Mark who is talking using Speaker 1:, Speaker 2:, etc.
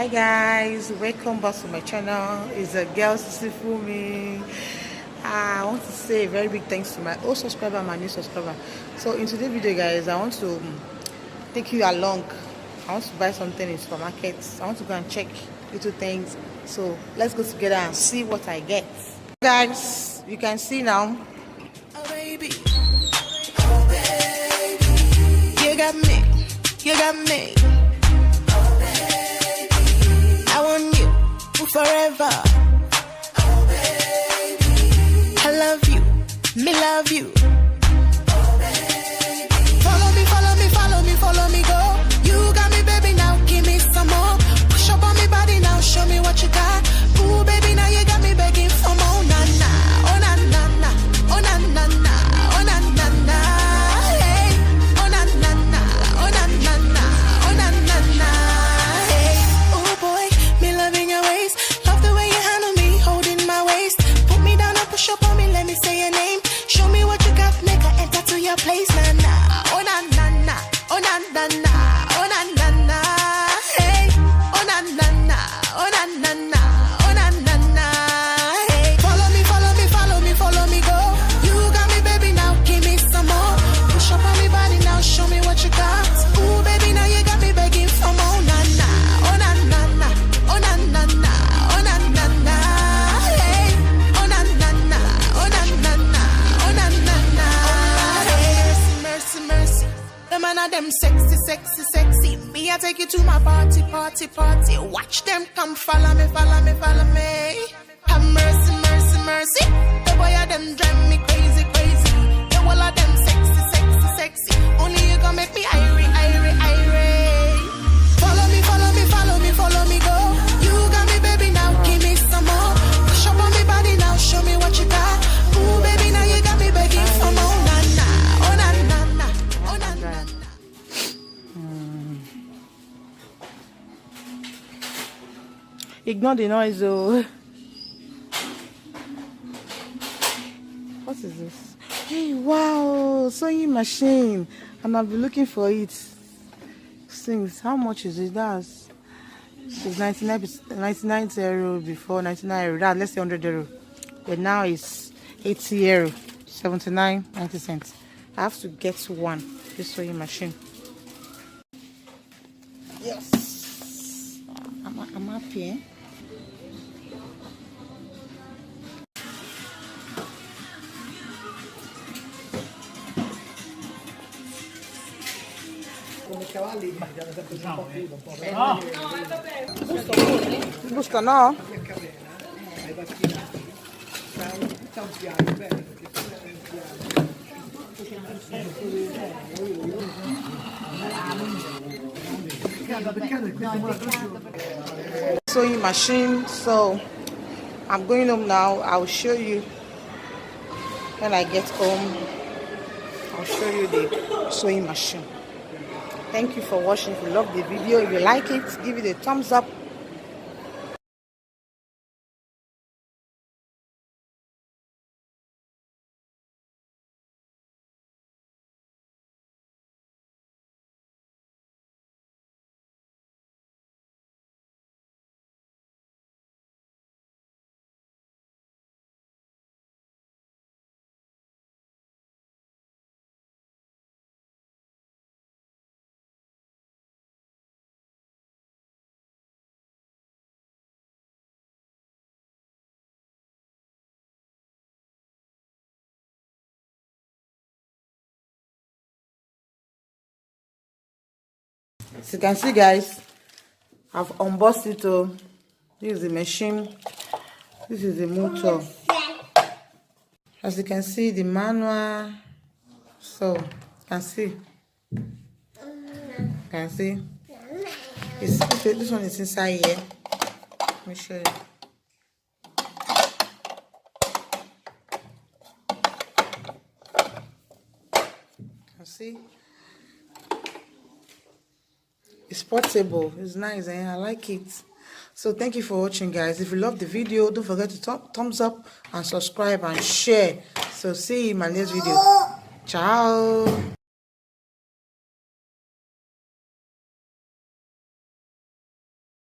Speaker 1: Hi guys, welcome back to my channel. It's a girl Sifumi. I want to say a very big thanks to my old subscriber and my new subscriber. So in today's video guys, I want to take you along. I want to buy something in supermarkets. I want to go and check little things. So let's go together and see what I get. Guys, you can see now. Oh baby, oh baby, you got me, you got me. I want you forever. Oh baby, I love you, me love you. Oh baby, follow me, follow me, follow me, follow me, go. You got me, baby, now give me some more. Push up on me body now, show me what you got. Ooh, baby, now you got me begging for more. Na na, oh na na na, oh na na na, oh na na na. Hey, oh na na na, oh na na na, oh na na na. Hey, oh boy, me loving your waist. Love the way you handle me, holding my waist. Put me down and push up on me, let me say your name. Show me what you got, make I enter to your place. Na na, oh na na na, oh na na na, oh na na na. Hey, oh na na na, oh na na na, oh na na na. Hey, follow me, follow me, follow me, follow me, go. You got me, baby, now give me some more. Push up on me body now, show me what you got. Ooh, baby, now you got me begging for more. Na na, oh na na na, oh na na na, oh na na na. Hey, oh na na na, oh na na na, oh na na na. Hey, mercy, mercy, mercy. The man of them sexy, sexy, sexy. Me, I take you to my party, party, party. Watch them come, follow me, follow me, follow me. Have mercy, mercy, mercy. The boy of them drive me crazy, crazy. The whole of them sexy, sexy, sexy. Only you can make me irie, irie, irie. Follow me, follow me, follow me, follow me, go. You got me, baby, now give me some more. Push up on me body now, show me what you got. Ooh, baby, now you got me begging for more. Na na, oh na na na, oh na na na. Ignore the noise, though. What is this? Hey, wow, sewing machine. And I've been looking for it since. How much is it? That's it's 99 euro before, 99 euro. That's less than 100 euro. But now it's 80 euro, 79.90 cents. I have to get one. This sewing machine. Yes, I'm happy. Eh?
Speaker 2: Come cavalli mangiano sempre un po' più, un po'
Speaker 1: Gusto no?
Speaker 2: ai pattinatori. C'è un piano, bene, perché c'è un piano.
Speaker 1: Sewing machine. So I'm going home now. I'll show you when I get home. I'll show you the sewing machine. Thank you for watching. If you love the video, if you like it, give it a thumbs up. As you can see, guys, I've unboxed it. This is the machine. This is the motor. As you can see, the manual. So you can see. This one is inside here. Let me show you. You can see. It's portable. It's nice and I like it. So thank you for watching, guys. If you love the video, don't forget to thumbs up and subscribe and share. So see you in my next video. Ciao.